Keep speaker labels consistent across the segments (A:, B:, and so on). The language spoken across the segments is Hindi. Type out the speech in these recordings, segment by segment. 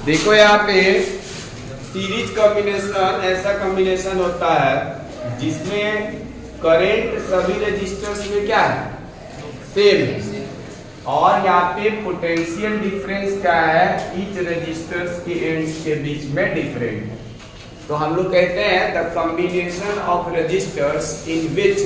A: देखो यहाँ पे सीरीज कॉम्बिनेशन ऐसा कॉम्बिनेशन होता है जिसमें करंट सभी रजिस्टर्स में क्या है, सेम है, और यहाँ पे पोटेंशियल डिफरेंस क्या है, ईच रजिस्टर्स के एंड्स के बीच में डिफरेंट है। तो हम लोग कहते हैं the combination of resistors in which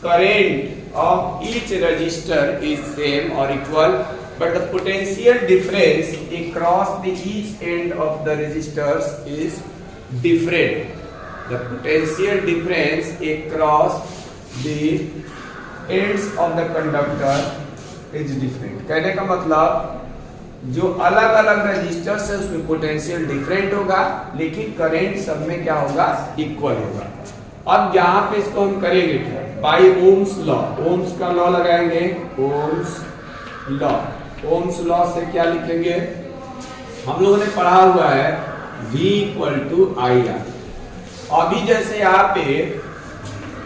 A: current of each resistor is same और equal but the potential difference across the each end of the resistors is different. The potential difference across the ends of the conductor is different. कहने का मतलब जो अलग अलग रजिस्टर्स है उसमें पोटेंशियल डिफरेंट होगा, लेकिन करंट सब में क्या होगा, इक्वल होगा। अब यहाँ पे इसको हम करेंगे क्या, बाय ओम्स लॉ। ओम्स का लॉ लगाएंगे, ओम्स लॉ। ओम्स लॉ से क्या लिखेंगे, हम लोगों ने पढ़ा हुआ है V = IR। अभी जैसे यहाँ पे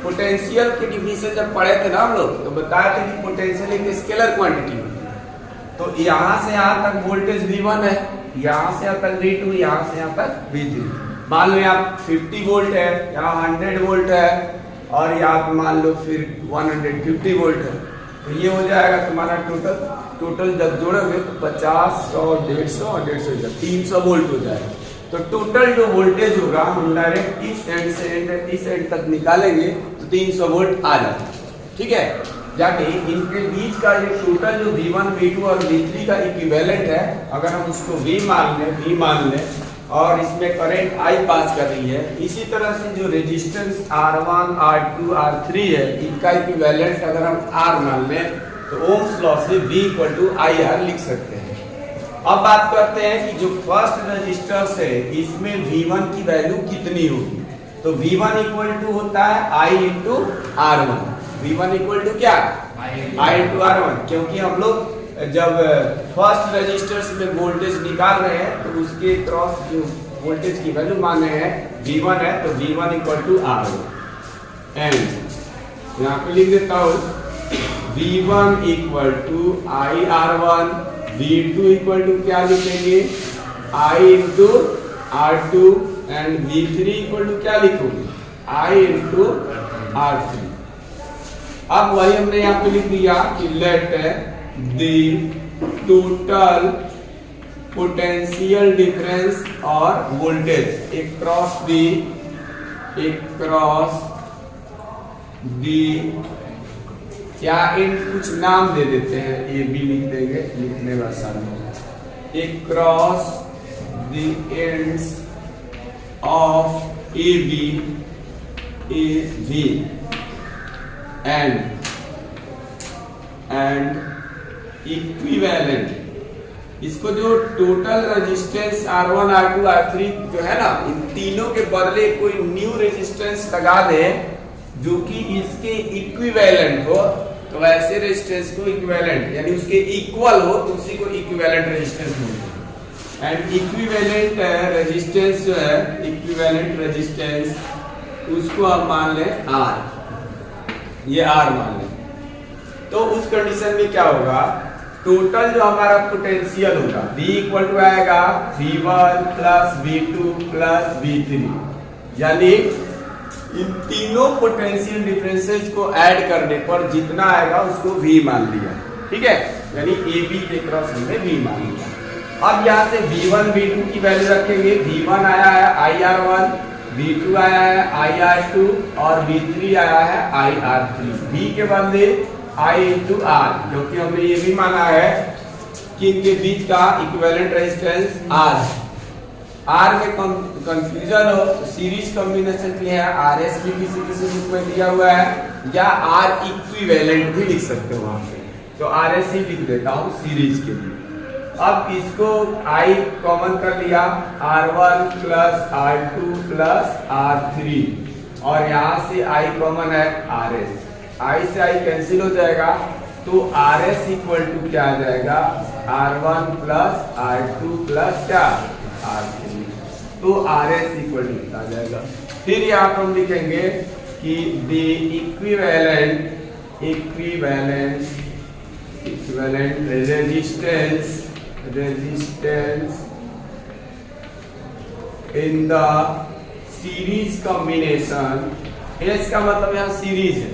A: पोटेंशियल की डिफिनेशन जब पढ़े थे ना हम लोग, तो बताया था कि पोटेंशियल एक स्केलर क्वांटिटी है। तो यहाँ से यहाँ तक वोल्टेज V1 है, यहाँ से यहाँ तक V2, यहाँ से यहाँ तक V3। मान लो यहाँ 50 वोल्ट है, यहाँ 100 वोल्ट है, और यहाँ मान लो फिर 150 वोल्ट है। तो ये हो जाएगा तुम्हारा टोटल जब जोड़ोगे तो 50, 100, 150 और 150 300 वोल्ट हो जाएगा। तो टोटल जो वोल्टेज होगा हम डायरेक्ट इस एंड से इस एंड तक निकालेंगे तो 300 वोल्ट आ जाएगा। ठीक है, यानी इनके बीच का ये टोटल जो V1, V2 और V3 का इक्विवेलेंट है, अगर हम उसको V मान लें और इसमें करंट I पास कर रही है, इसी तरह से जो रेजिस्टेंस R1, R2, R3 है, इनका इक्विवेलेंट अगर हम R मान लें तो ओम्स लॉ से V = IR लिख सकते हैं। अब बात करते हैं कि जो फर्स्ट रजिस्टर है इसमें V1 की वैल्यू कितनी होगी। तो V1 = होता है I × R1। V1 = क्या, I × R1, क्योंकि हम लोग जब फर्स्ट रजिस्टर्स में वोल्टेज निकाल रहे हैं तो उसके क्रॉस जो वोल्टेज की वैल्यू माने हैं V1 है, तो V1 = R1। एंड यहाँ पे लिख देता हूँ V1 = IR1, V2 क्या लिखेंगे, I × R2, एंड V3 क्या लिखोगे, I × R3। अब वही हमने यहाँ पे लिख दिया कि late the total potential difference or voltage across the क्या इन कुछ नाम दे देते हैं, ए बी लिख देंगे, लिखने में आसान होगा। across the ends of AB is V and equivalent. इसको जो total resistance R1, R2, R3 जो है ना, इन तीनों के बदले कोई न्यू रेजिस्टेंस लगा दे जो कि इसके इक्विवेलेंट हो, तो वैसे रेजिस्टेंस को इक्विवेलेंट यानी उसके इक्वल हो तो उसी को इक्विवेलेंट रेजिस्टेंस बोलते हैं। एंड इक्विवेलेंट रेजिस्टेंस जो है, इक्विवेलेंट रेजिस्टेंस, उसको हम मान लें R, ये R मान लें। तो उस कंडीशन में क्या होगा, टोटल जो हमारा पोटेंशियल होगा V = आएगा V1 + V2 + V3, यानी इन तीनों पोटेंशियल डिफरेंसेस को ऐड करने पर जितना आएगा उसको V मान लिया। ठीक है, यानी AB के क्रॉस हमने V मान लिया। अब यहाँ से V1, V2 की वैल्यू रखेंगे। V1 आया है IR1, V2 आया है IR2 और V3 आया है IR3। V के बदले I × R, क्योंकि हमने ये भी माना है कि इनके बीच का इक्विवेलेंट रेजिस्टेंस R है। R में कंफ्यूजन हो तो सीरीज कॉम्बिनेशन के लिए RS भी किसी रूप में दिया हुआ है, या R इक्विवेलेंट भी लिख सकते हो वहां पे, तो RS ही लिख देता हूँ सीरीज के लिए। अब इसको I कॉमन कर लिया, R1 + R2 + R3, और यहाँ से I कॉमन है RS। I से I कैंसिल हो जाएगा, तो RS = क्या आ जाएगा, R1 + R2 + क्या, R3, तो RS = आ जाएगा। फिर यहाँ पर हम लिखेंगे कि the equivalent resistance in the series combination, इसका मतलब यहाँ सीरीज है,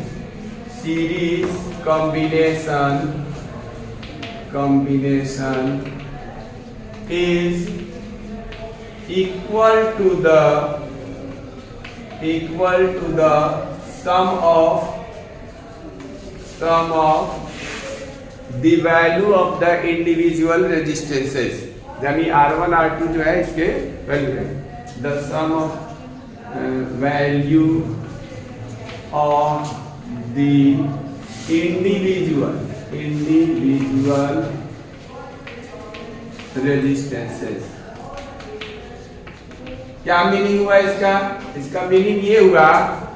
A: series combination is equal to the sum of the value of the individual resistances, यानी R1 R2 जो है इसके वैल्यू है, the sum of value of the individual resistances। क्या मीनिंग हुआ इसका? इसका मीनिंग ये हुआ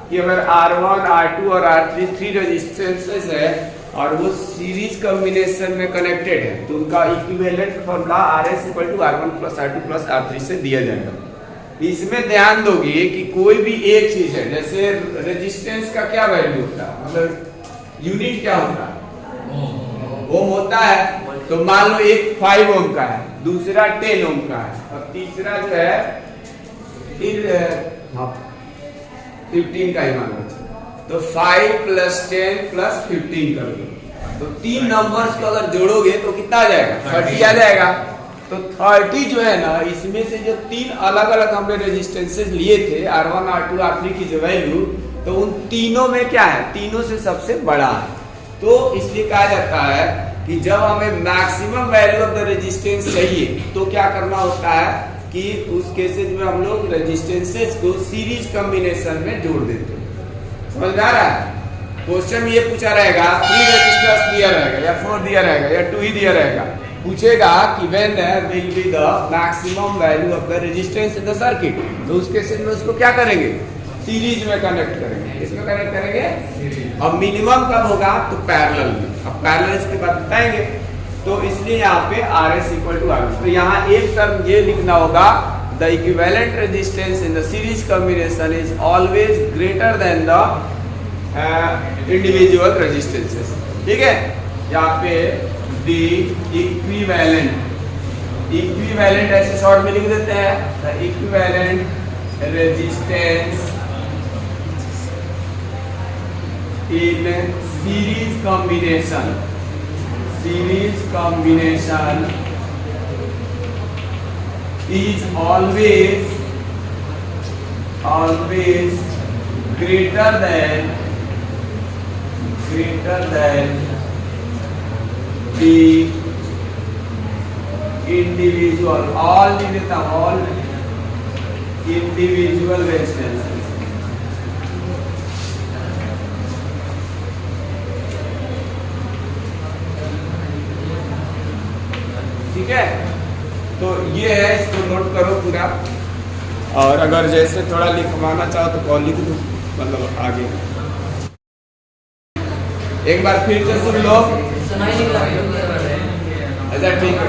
A: कि अगर R1 R2 और R3 3 रेजिस्टेंसेस है और वो सीरीज कॉम्बिनेशन में कनेक्टेड है तो उनका equivalent formula RS = R1 + R2 + R3 से दिया जाएगा। इसमें ध्यान दोगे कि कोई भी एक चीज है, जैसे रेजिस्टेंस का क्या वैल्यू होता है, मतलब यूनिट क्या होता है, ओम होता है। तो मान लो एक 5 ओम का है, दूसरा 10 ओम का है और तीसरा जो है 15 का ही मान लो। तो 5 + 10 + 15 कर दो, तो तीन नंबर्स को अगर जोड़ोगे तो कितना आ जाएगा? 30 आ जाएगा। तो 30 जो है ना, इसमें से जो तीन अलग अलग हमने रेजिस्टेंसेस लिए थे R1 R2 R3 की जो वैल्यू, तो उन तीनों में क्या है, तीनों से सबसे बड़ा है। तो इसलिए कहा जाता है कि जब हमें maximum value of the resistance चाहिए तो क्या करना होता है कि उस केसेस में हम लोग रेजिस्टेंसेस को सीरीज कॉम्बिनेशन में जोड़ देते हैं। समझ में आ रहा है? क्वेश्चन में ये पूछा रहेगा 3 रेजिस्टर्स दिया रहेगा या 4 दिया रहेगा या 2 ही दिया रहेगा, पूछेगा कि when will be the maximum value of the resistance in the circuit, तो उस केसेस में उसको क्या करेंगे? सीरीज में कनेक्ट करेंगे। इसमें कनेक्ट करेंगे। और मिनिमम कब होगा? तो पैरेलल में। अब पैरेलल इसके बाद बताएंगे। तो इसलिए यहाँ पे RS = R1। तो यहाँ एक टर्म ये लिखना होगा, the equivalent resistance in the series combination is always greater than the individual resistances. ठीक है, यहाँ पे द इक्विवेलेंट ऐसे शॉर्ट में लिख देते हैं, the equivalent resistance in series combination is always greater than the individual all individual resistances। ठीक है, तो ये है, इसको नोट करो पूरा। और अगर जैसे थोड़ा लिखवाना चाहो तो कॉल लिख दो, मतलब आगे एक बार फिर से सुन लो। अच्छा ठीक है,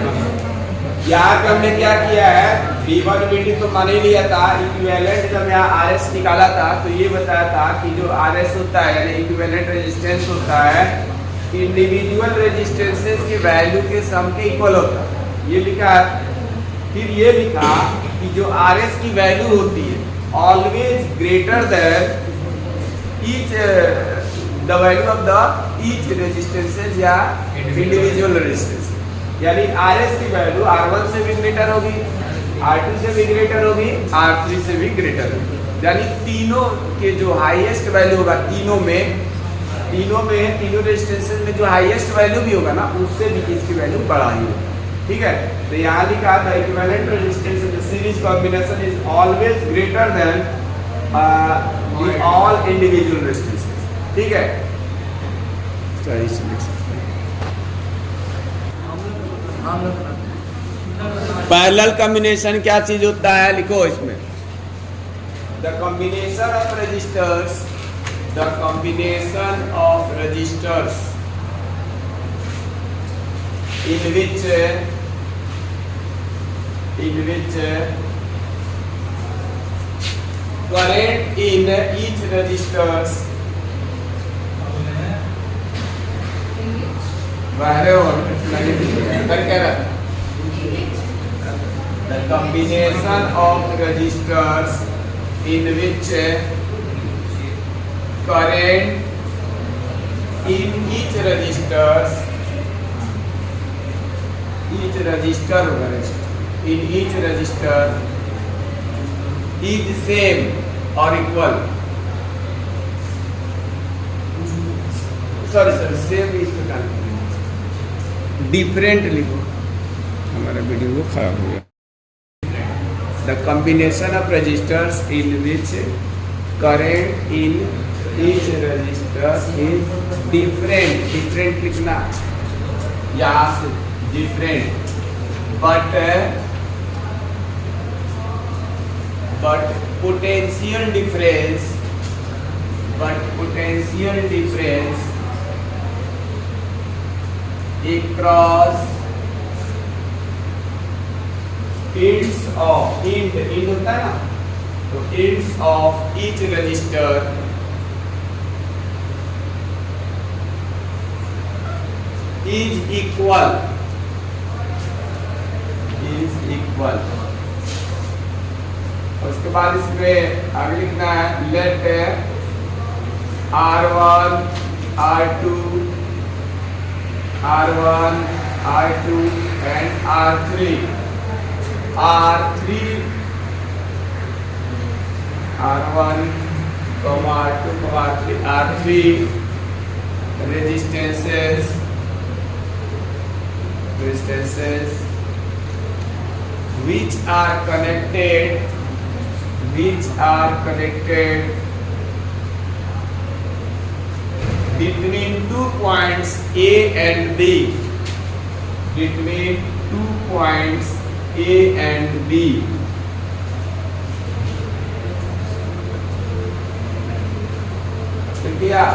A: यहाँ पे हमने क्या किया है, V1 V2 तो मान ही लिया था। इक्विवेलेंट जब यहाँ RS निकाला था तो ये बताया था कि जो RS होता है यानी इक्विवेलेंट रेजिस्टेंस होता है इंडिविजुअल रेजिस्टेंसेस की वैल्यू के सम के इक्वल होता है, ये लिखा है। फिर ये लिखा कि जो RS की वैल्यू होती है always greater than each the value of the each resistances या इंडिविजुअल रेजिस्टेंस, यानी RS की वैल्यू R1 से भी ग्रेटर होगी, R2 से भी ग्रेटर होगी, R3 से भी ग्रेटर होगी। यानी तीनों के जो हाईएस्ट वैल्यू होगा, तीनों रेजिस्टेंसेस में जो हाईएस्ट वैल्यू भी होगा ना, उससे भी इसकी वैल्यू बड़ा ही होगा। ठीक है, तो यहाँ लिखा था equivalent resistance in the series combination is always greater than the all individual resistances. ठीक है, पैरेलल कॉम्बिनेशन क्या चीज होता है, लिखो इसमें, the combination of resistors in which current in each resistors The combination of resistors in which current in each resistor in each resistor is same or equal. Sorry, same is different लिखो, हमारा वीडियो को खराब हो गया. The combination of resistors in which current in each resistor is different लिखना, यहाँ से different, but potential difference across ends of end होता है ना, तो ends of each resistor is equal. उसके बाद इसमें आगे लिखना है late R1 R2 and R3 R1, R2, R3 resistances which are connected between 2 points A and B. क्या?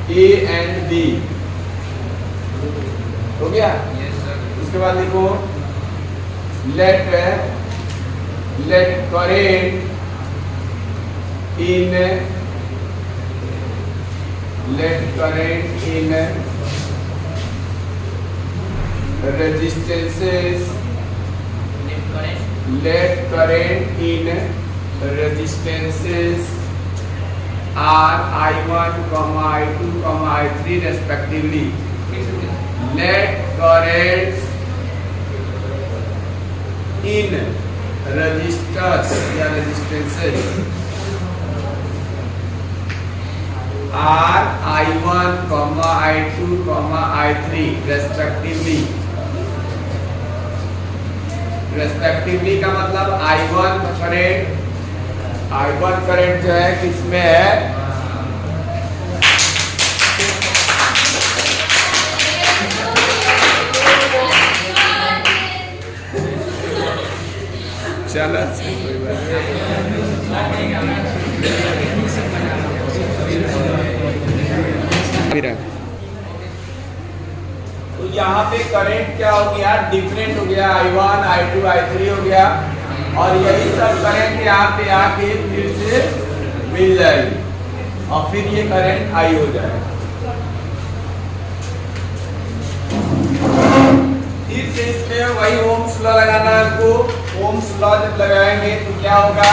A: A and B हो गया?
B: Yes sir.
A: उसके बाद देखो let current in resistances are I1, I2, I3 respectively. Let currents in resistors या resistances are I1, I2, I3 respectively का मतलब I1 करंट जो है किसमें है? चलो कोई बात नहीं. तो यहाँ पे करंट क्या हो गया? डिफरेंट हो गया, I1, I2, I3 हो गया, और यही सब करंट यहाँ पे आके फिर से मिल जाएगी और फिर ये करंट I हो जाएगा. फिर से इसमें वही ओम्स लॉ लगाना है आपको. ओम्स लॉ जब लगाएंगे तो क्या होगा?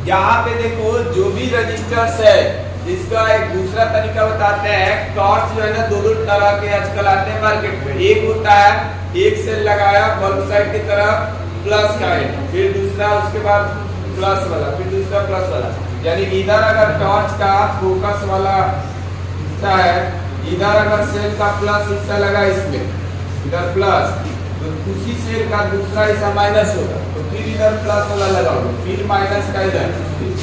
A: यहाँ पे देखो जो भी रजिस्टर्स है, इसका एक दूसरा तरीका बताते हैं. टॉर्च जो है ना, दो तरह के आजकल आते हैं मार्केट में. एक होता है एक सेल लगाया बल्ब साइड की तरफ प्लस करंट, फिर दूसरा उसके बाद प्लस वाला, फिर दूसरा प्लस वाला. यानी इधर अगर टॉर्च का फोकस वाला हिस्सा है, इधर अगर सेल का प्लस हिस्सा लगा इसमें, इधर प्लस, तो उसी सेल का दूसरा हिस्सा माइनस होगा, तो फिर इधर प्लस वाला लगाओगे, फिर माइनस का इधर,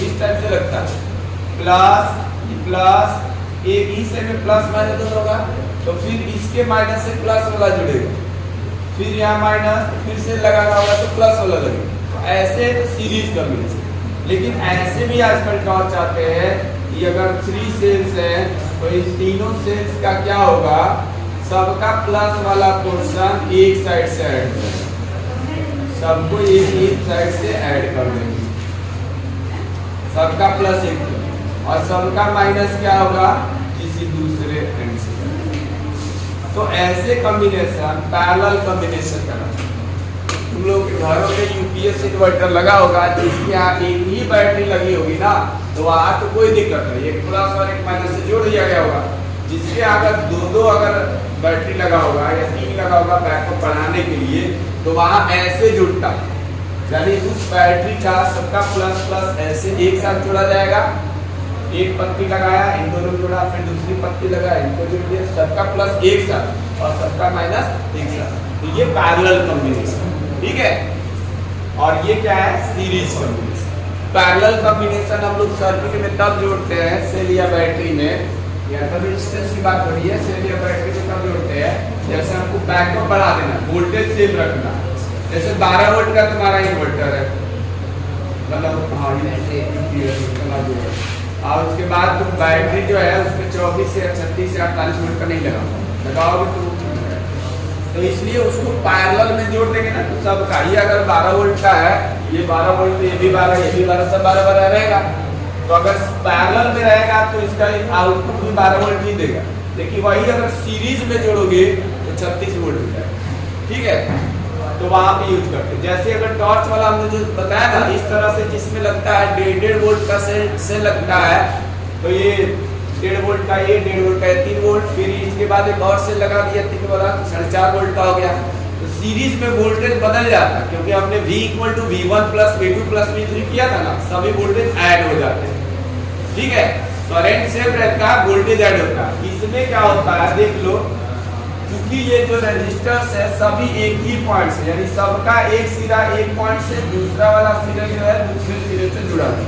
A: इस टाइप से लगता है. प्लस एक ही से में प्लस माइनस दोनों होगा, तो फिर इसके माइनस से प्लस वाला जुड़ेगा, फिर यहाँ माइनस, फिर से लगाना होगा तो प्लस वाला लगेगा. ऐसे तो सीरीज कॉम्बिनेशन. लेकिन ऐसे भी आजकल टॉर्च आते हैं कि अगर 3 सेल्स हैं तो इन तीनों सेल्स का क्या होगा? सबका प्लस वाला पोर्शन एक साइड से ऐड कर, सबको एक साइड से ऐड कर देंगे, सबका प्लस एक, और सबका माइनस क्या होगा? किसी दूसरे एंड से. तो ऐसे कॉम्बिनेशन पैरेलल कॉम्बिनेशन कहलाते हैं। तुम लोग के घरों में यूपीएस इन्वर्टर लगा होगा, जिसकी यहाँ एक ही बैटरी लगी होगी ना, तो वहाँ तो कोई दिक्कत नहीं, एक प्लस और एक माइनस से जोड़ दिया गया होगा। जिसके अगर दो अगर बैटरी लगा होगा या 3 लगा होगा बैकअप बढ़ाने के लिए, तो वहाँ ऐसे जुड़ता है, यानी उस बैटरी का सबका प्लस प्लस ऐसे एक साथ जोड़ा जाएगा। एक पत्ती लगाया, इन दोनों में जोड़ा, फिर दूसरी पत्ती लगाया, इनको जोड़ दिया, सबका प्लस एक साथ और सबका माइनस एक साथ। तो ये पैरेलल कॉम्बिनेशन, ठीक है। और ये क्या है, सीरीज कॉम्बिनेशन। पैरेलल कॉम्बिनेशन हम लोग सर्किट में तब जोड़ते हैं, सेल या बैटरी में, या तो रेजिस्टेंस की बात हो रही है, सेल या बैटरी में तब जोड़ते हैं जैसे हमको बैकअप बढ़ा देना, वोल्टेज सेम रखना। जैसे 12 वोल्ट का तुम्हारा इन्वर्टर है, मतलब हाँ ये, और उसके बाद तुम बैटरी जो है उसमें 24 से 36 से 48 वोल्ट का नहीं लगाओगे तो इसलिए उसको पैरेलल में जोड़ देंगे ना, तो सबका ये अगर 12 वोल्ट का है, ये 12 वोल्ट, ये भी 12, ये भी 12, सब 12 रहेगा। तो अगर पैरेलल में रहेगा तो इसका आउटपुट भी 12 वोल्ट ही देगा। लेकिन वही अगर सीरीज में जोड़ोगे तो 36 वोल्ट हो जाएगा, ठीक है। तो वहां पे यूज करते हैं। जैसे अगर टॉर्च वाला हमने जो बताया था, इस तरह से जिसमें लगता है 1.5 वोल्ट का से लगता है, तो ये 1.5 वोल्ट का, ये 1.5 वोल्ट का, 3 वोल्ट, फिर इसके बाद एक और से लगा दिया 3 वाला, 4.5 वोल्ट का हो गया। तो सीरीज में वोल्टेज बदल जाता है, क्योंकि हमने V = V1 + V2 + V3 किया था ना, सभी वोल्टेज ऐड हो जाते हैं, ठीक है। करंट सेम रहता है, वोल्टेज ऐड होता है। इसमें क्या होता है देख लो, क्योंकि ये जो रेजिस्टर्स है सभी एक ही पॉइंट से, यानी सबका एक सिरा एक पॉइंट से, दूसरा वाला सिरा जो है दूसरे सिरे से जुड़ा है,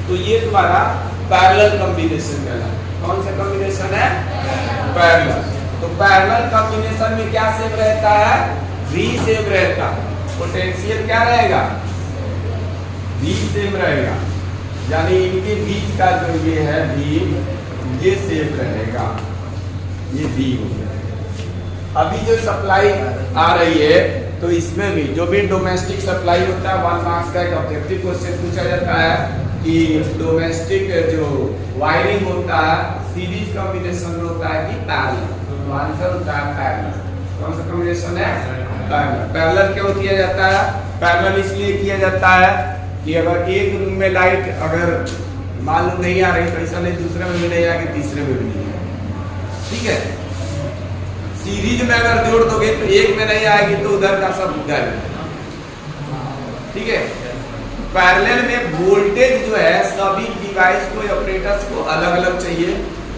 A: तो ये तुम्हारा पैरेलल कॉम्बिनेशन कहलाता है। कौन सा कॉम्बिनेशन है, पैरेलल। तो पैरेलल कॉम्बिनेशन में क्या सेम रहता है, V सेम रहता है। पोटेंशियल क्या रहेगा, V सेम रहेगा, यानी इनके बीच का जो ये है V, ये सेम रहेगा, ये V हो गया। अभी जो सप्लाई आ रही है, तो इसमें भी जो भी डोमेस्टिक सप्लाई होता है, 1 मार्क्स का एक ऑब्जेक्टिव क्वेश्चन पूछा जाता है कि डोमेस्टिक जो वायरिंग होता है सीरीज कॉम्बिनेशन में होता है कि पैरेलल, तो आंसर होता है पैरेलल। कौन सा कॉम्बिनेशन है, पैरेलल। पैरेलल क्यों किया जाता है, पैरेलल इसलिए किया जाता है कि अगर एक रूम में लाइट अगर मालूम नहीं आ रही, तो ऐसा नहीं दूसरे में भी नहीं आएगी, तीसरे में भी नहीं आएगी, ठीक है। सीरीज में अगर जोड़ दोगे तो एक में नहीं आएगी, तो उधर का सब गायब, ठीक है। पैरेलल में वोल्टेज जो है सभी डिवाइस को, ऑपरेटर्स को अलग अलग चाहिए,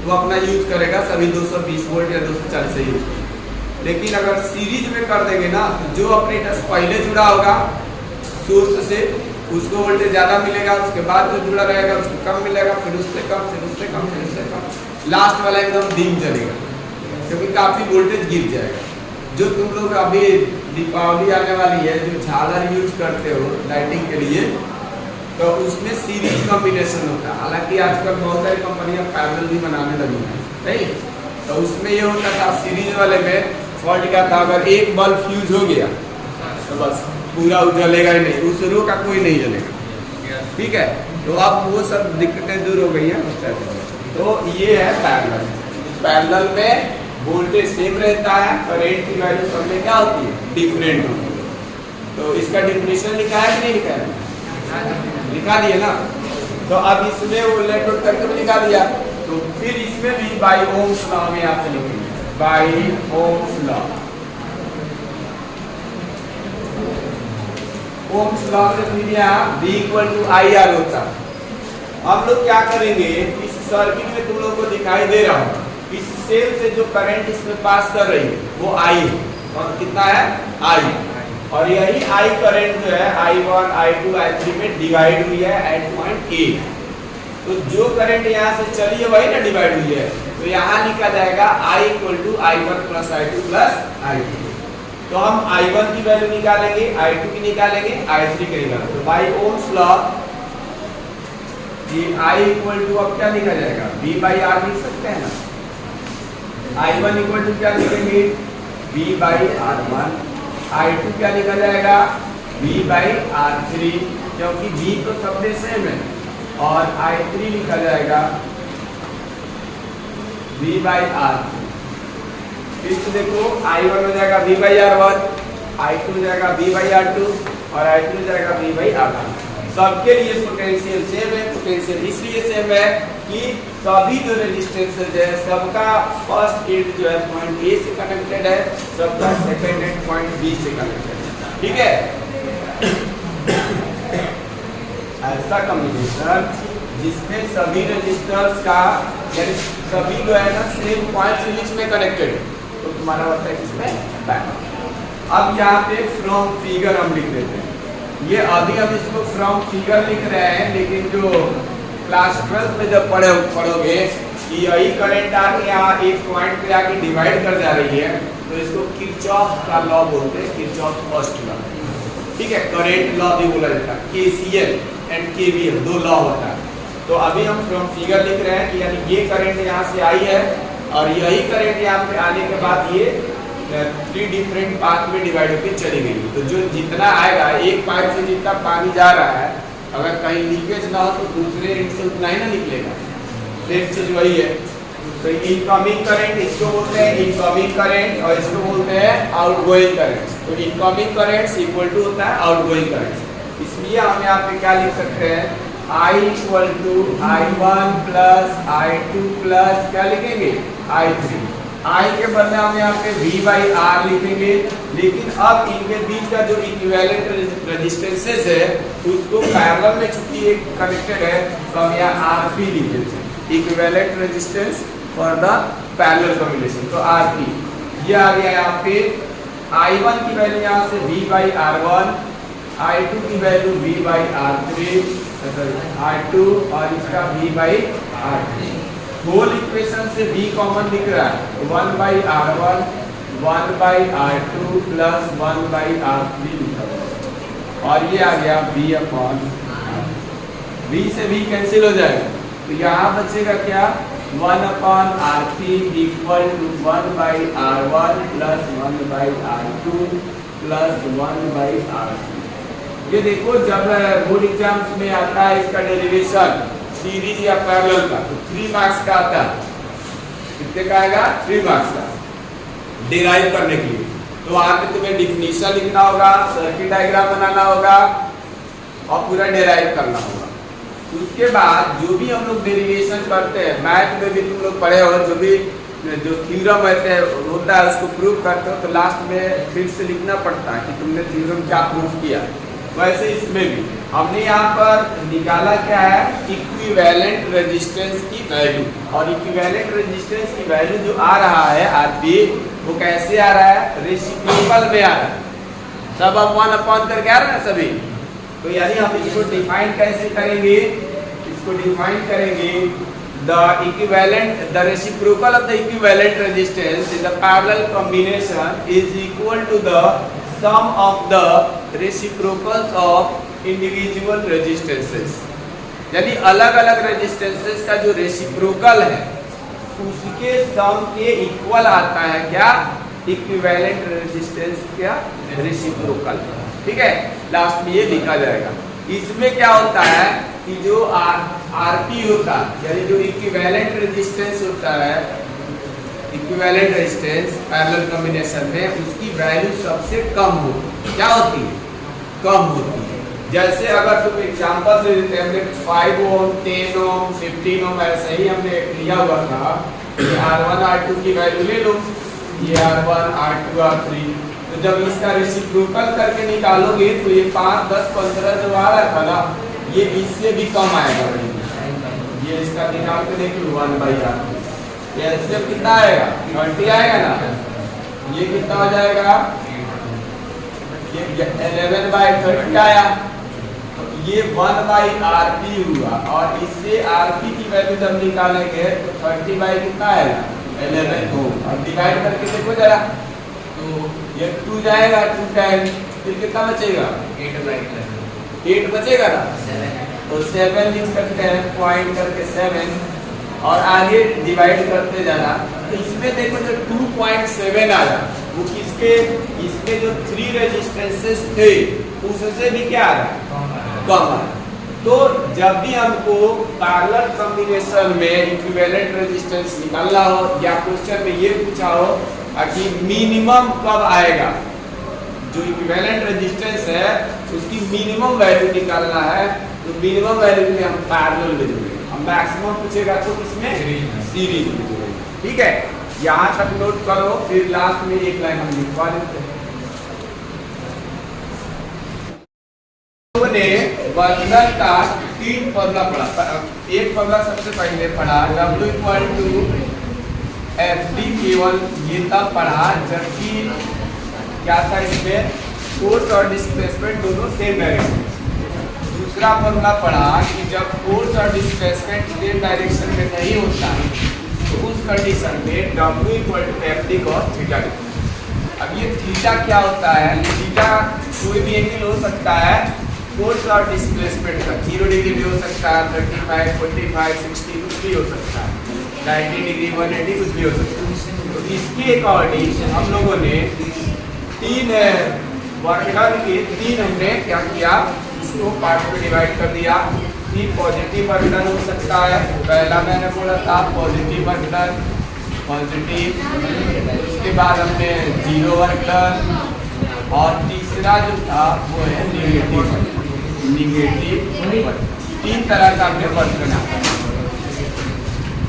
A: वो अपना यूज करेगा, सभी 220 वोल्ट या 240 से यूज करेगा। लेकिन अगर सीरीज में कर देंगे ना, तो जो ऑपरेटर्स पहले जुड़ा होगा सोर्स से, उसको वोल्टेज ज्यादा मिलेगा, उसके बाद जो जुड़ा रहेगा उसको कम मिलेगा, फिर उससे कम, फिर उससे कम, फिर उससे कम, लास्ट वाला एकदम धीम चलेगा, क्योंकि काफी वोल्टेज गिर जाएगा। जो तुम लोग अभी दीपावली आने वाली है, जो झालर यूज करते हो लाइटिंग के लिए, तो उसमें सीरीज कॉम्बिनेशन होता है। हालांकि आजकल बहुत सारी कंपनियां पैरेलल भी बनाने लगी हैं, नहीं, तो उसमें ये होता था सीरीज वाले में फॉल्ट क्या था, अगर एक बल्ब फ्यूज हो गया तो बस पूरा जलेगा ही नहीं, उस रो का कोई नहीं जलेगा, ठीक है। तो अब वो सब दिक्कतें दूर हो गई हैं। तो ये है पैरेलल। पैरेलल में वोल्टेज सेम रहता है, करंट की वैल्यू सब में क्या होती है, डिफरेंट होती है। तो इसका डेफिनेशन लिखा है कि नहीं लिखा है, लिखा दिया ना। तो अब इसमें वो लेट आउट करके भी लिखा दिया, तो फिर इसमें भी बाय ओम्स लॉ में आप लिखेंगे, by Ohm's law. Ohm's law से फिर यहाँ V = IR होता है। हम लोग क्या करेंगे, इस सर्किट में तुम लोग को दिखाई दे रहा हो, इस सेल से जो करंट इसमें पास कर रही है वो I है, और कितना है I, और यही I करंट जो है I1, I2, I3 में डिवाइड हुई है एट पॉइंट A। तो जो करंट यहाँ से चली है वही ना डिवाइड हुई है, तो यहाँ लिखा जाएगा I = I1 + I2 + I3। तो हम I1 की वैल्यू निकालेंगे, I2 की निकालेंगे, I3 की निकालेंगे। तो बाय ओम्स लॉ कि I = अब क्या लिखा जाएगा, V/R लिख सकते हैं ना। I1 = क्या लिखेंगे, V/R1। I2 क्या लिखा जाएगा, V/R3, क्योंकि V तो सब में सेम है, और I3 लिखा जाएगा V/R3। फिर तो देखो I1 हो जाएगा V बाई R1, I2 हो जाएगा V बाई R2 और I3 हो जाएगा V बाई R1। सबके लिए पोटेंशियल सेम है। पोटेंशियल इसलिए सेम है कि सभी जो रेजिस्टेंसेज है सबका फर्स्ट एंड जो है पॉइंट A से कनेक्टेड है, सबका सेकंड एंड पॉइंट B से कनेक्टेड है। ठीक है, ऐसा कॉम्बिनेशन जिसमें सभी रजिस्टर्स का यानी सभी जो है ना सेम पॉइंट से बीच में कनेक्टेड है, तो तुम्हारा होता है किसमें पैरेलल। अब यहाँ पे फ्रॉम फिगर हम लिख देते हैं। ये अभी हम इसको फ्रॉम फिगर लिख रहे हैं, लेकिन जो क्लास 12 में जब पढ़ोगे कि यही करंट आके यहाँ एक पॉइंट पे आके डिवाइड कर जा रही है, तो इसको किरचॉफ का लॉ बोलते हैं, किरचॉफ फर्स्ट लॉ। ठीक है, करंट लॉ भी बोला जाता है। KCL एंड KVL दो लॉ होता है। तो अभी हम फ्रॉम फिगर लिख रहे हैं कि यानी ये करंट यहाँ से आई है और यही करंट यहाँ पे आने के बाद ये 3 डिफरेंट पाथ में डिवाइड होकर चली गई। तो जो जितना आएगा एक पाइप से जितना पानी जा रहा है, अगर कहीं लीकेज ना हो तो दूसरे एंड से उतना ही ना निकलेगा। सेम चीज वही है। तो इनकमिंग करंट इसको बोलते हैं इनकमिंग करंट और इसको बोलते हैं आउटगोइंग करंट। तो इनकमिंग करंट इक्वल टू होता है आउटगोइंग करंट। इसलिए हम यहाँ पे क्या लिख सकते हैं, I equal to I1 plus I2 plus क्या लिखेंगे I3। I के बदले हम यहाँ पे V बाई R लिखेंगे, लेकिन अब इनके बीच का जो इक्विवेलेंट रेजिस्टेंसेस है उसको पैरेलल में चूंकि एक कनेक्टेड है तो हम यहाँ RP लिख देते हैं, equivalent resistance for the parallel combination. तो RP ये आ गया यहाँ पे। I1 की वैल्यू यहाँ से V बाई R1, I2 की value V by R3, I2 और इसका V by R3। Whole equation से V कॉमन दिख रहा है, 1 by R1 1 by R2 plus 1 by R3 लिखा हुआ और ये आ गया V अपॉन V से V कैंसिल हो जाएगा, तो यहाँ बचेगा क्या 1 upon R3 equal to 1 by R1 plus 1 by R2 plus 1 by R3। ये देखो जब बोर्ड एग्जाम्स में आता है इसका डेरिवेशन सीरीज या पैरेलल का, तो 3 मार्क्स का आता है। कितने का आएगा 3 मार्क्स का डिराइव करने के लिए। तो वहां पे तुम्हें डिफिनीशन लिखना होगा, सर्किट डायग्राम बनाना होगा और पूरा डिराइव करना होगा। उसके बाद जो भी हम लोग डेरिवेशन करते हैं, मैथ में भी तुम लोग पढ़े हो, जो थ्योरम होता है उसको प्रूव करते हो तो लास्ट में फिर से लिखना पड़ता है कि तुमने थ्योरम क्या प्रूव किया। वैसे इसमें भी हमने यहाँ पर निकाला क्या है, इक्विवेलेंट रेजिस्टेंस की वैल्यू। और इक्विवेलेंट रेजिस्टेंस की वैल्यू जो आ रहा है RP वो कैसे आ रहा है, रेसिप्रोकल में आ रहा है। सब अब 1 अपॉन करके आ रहा है सभी। तो यानी हम इसको डिफाइन कैसे करेंगे, इसको डिफाइन करेंगे the equivalent, the reciprocal of the equivalent resistance in the parallel combination is equal to the sum of the reciprocals of individual resistances। यानी अलग अलग रेजिस्टेंसेस का जो रेसिप्रोकल है उसके सम के इक्वल आता है क्या, इक्विवेलेंट रेजिस्टेंस क्या रेसिप्रोकल। ठीक है, लास्ट में ये लिखा जाएगा। इसमें क्या होता है कि जो RP होता है यानी जो इक्विवेलेंट रेजिस्टेंस होता है, इक्विवेलेंट रेजिस्टेंस पैरेलल कॉम्बिनेशन में उसकी वैल्यू सबसे कम होती है। क्या होती है, कम होती है। जैसे अगर तुम एग्जांपल से देते हैं, हमने 5 ओम 10 ओम 15 ओम ऐसे ही हमने लिया हुआ था, ये R1 R2 की वैल्यू ले लो, ये R1 R2 R3। तो जब इसका रेसिप्रोकल करके निकालोगे तो ये 5 10 15 जो आ रहा था ना, ये इससे भी कम आएगा। ये इसका निकाल के देख लो 1 बाई R। ये इससे कितना आएगा 20 आएगा ना, ये कितना हो जाएगा, ये 11 बाई 30 आया। ये 1 बाई RP हुआ और इससे RP की वैल्यू जब निकालेंगे तो 30 बाई कितना आएगा 11 को। अब डिवाइड करके देखो जरा, तो ये 2 जाएगा 2 टाइम, फिर कितना बचेगा 8 बचेगा ना, तो 7 लिख सकते हैं, पॉइंट करके 7 और आगे डिवाइड करते जाना। तो इसमें देखो जो 2.7 आया वो किसके, इसके जो 3 रेजिस्टेंसेस थे उससे भी क्या आ रहा है, कम आ। तो जब भी हमको पैरेलल कॉम्बिनेशन में इक्विवेलेंट रेजिस्टेंस निकालना हो या क्वेश्चन में ये पूछा हो कि मिनिमम कब आएगा, जो इक्विवेलेंट रेजिस्टेंस है उसकी मिनिमम वैल्यू निकालना है। तो मिनिमम वैल्यू के लिए हम पैरेलल में जोड़ेंगे, हम मैक्सिमम पूछेगा तो इसमें सीरीज में जोड़ेंगे। ठीक है, यहाँ तक नोट करो, फिर लास्ट में एक लाइन हम लिखवा देते हैं। ने वर्णन का 3 फॉर्मूला पढ़ा। एक फॉर्मूला सबसे पहले पढ़ा, W इक्वल टू FD, केवल ये तब पढ़ा जबकि क्या था इसमें, फोर्स और डिस्प्लेसमेंट दोनों सेम डायरेक्शन। दूसरा फॉर्मूला पढ़ा कि जब फोर्स और डिस्प्लेसमेंट सेम डायरेक्शन में नहीं होता तो उस कंडीशन में W equal to FD cos theta. अब ये थीटा क्या होता है, थीटा कोई भी एंगल हो सकता है फोर्स और डिस्प्लेसमेंट का, 0 डिग्री भी हो सकता है, 35, 45, 60 कुछ भी हो सकता है, 90 डिग्री, 180 कुछ भी हो सकता है। तो इसके अकॉर्डिंग हम लोगों ने 3 वर्गन के 3 हमने क्या किया, इसको पार्ट में डिवाइड कर दिया। 3 पॉजिटिव वर्गन हो सकता है, पहला मैंने बोला था पॉजिटिव वर्गन, पॉजिटिव, उसके बाद हमने 0 वर्गन, और तीसरा जो था वो है निगेटिव। 3 तरह का हमने वर्गन आता है।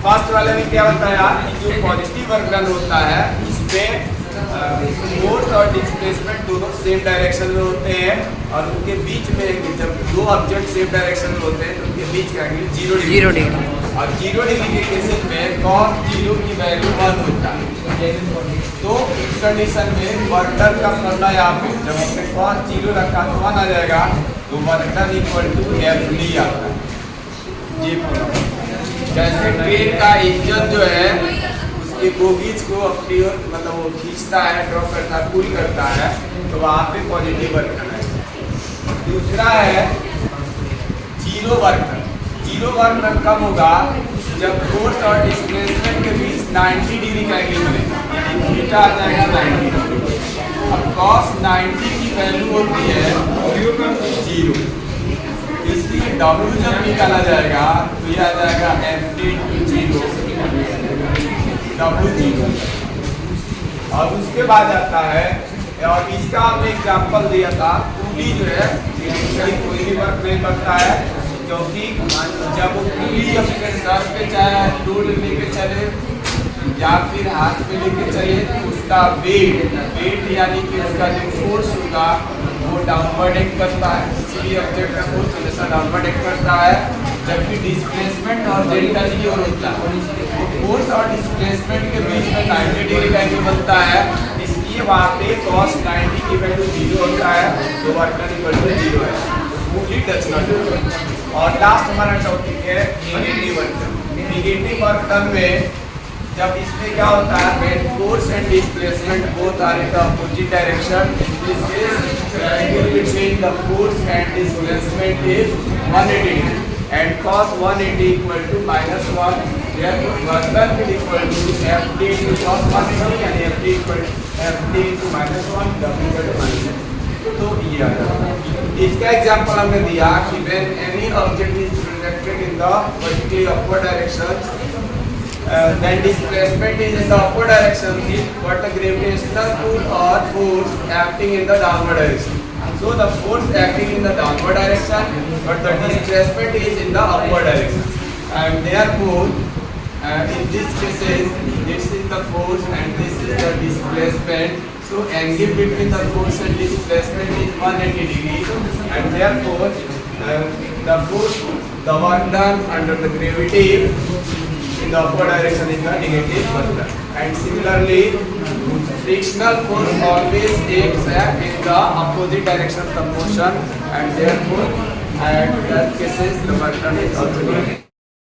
A: फर्स्ट वाले में क्या बताया, जो पॉजिटिव वर्गन होता है उसमें फोर्स और डिस्प्लेसमेंट दोनों सेम डायरेक्शन में होते हैं, और उनके बीच में जब 2 ऑब्जेक्ट सेम डायरेक्शन में होते हैं तो उनके बीच का एंगल 0 डिग्री। और 0 डिग्री के केसेस में cos 0 की वैल्यू 1 होता है। तो इस कंडीशन में वर्गन का फॉर्मूला यहाँ पे जब हमने cos 0 रखा तो 1 आ जाएगा, तो वर्गन इक्वल टू FD आता है। ये फॉर्मूला जैसे ट्रेन का इंजन जो है उसके बोगीज को अपनी ओर मतलब वो खींचता है, ड्रॉ करता है, पुल करता है, तो वहाँ पे पॉजिटिव वर्गन है। दूसरा है 0 वर्गन। 0 वर्गन कब होगा, जब फोर्स और डिस्प्लेसमेंट के बीच 90 डिग्री का एंगल बनेगा, यानी थीटा आ जाएगा 90 डिग्री। अब cos 90 की वैल्यू होती है 0, इसलिए W जब निकाला जाएगा तो ये आ जाएगा FD × 0 W 0। और उसके बाद आता है, और इसका हमने एग्जाम्पल दिया था, पुली जो है कोई भी वर्क नहीं करता है, क्योंकि जब वो पुली अपने सर पे चाहे लोड लेके चले या फिर हाथ पे लेके चले तो उसका वेट यानी कि उसका जो फोर्स होगा वो डाउनवर्ड एक्ट करता है, इसलिए ऑब्जेक्ट का फोर्स हमेशा डाउनवर्ड एक्ट करता है। जबकि डिस्प्लेसमेंट और डेल्टा जी और होता है, तो फोर्स और डिस्प्लेसमेंट के बीच में 90 डिग्री का एंगल बनता है, इसलिए वहाँ पे cos 90 की वैल्यू 0 होता है, तो वर्गन इक्वल टू 0 है, पुली डज नॉट वर्क। और लास्ट हमारा टॉपिक है नेगेटिव वर्गन। नेगेटिव वर्गन में जब इसमें क्या होता है, when force and displacement both are in the opposite direction, this is angle between the force and displacement is 180 degree, and cos 180 equal to -1, therefore वर्गन will equal to FD into cos 180, यानी FD equal to FD into -1, W equal to -1। तो ये आ जाता है। इसका एग्जांपल हमने दिया कि when any object is projected in the vertically upward direction, then displacement is in the upward direction, but the gravitational pull or force acting in the downward direction. So the force acting in the downward direction, but the displacement is in the upward direction, and therefore in this cases this is the force and this is the displacement. So angle between the force and displacement is 180 degree, and therefore the force, the work done under the gravity in the upward direction is the negative work. And similarly, frictional force always acts in the opposite direction of the motion, and therefore at that cases the work done is also negative.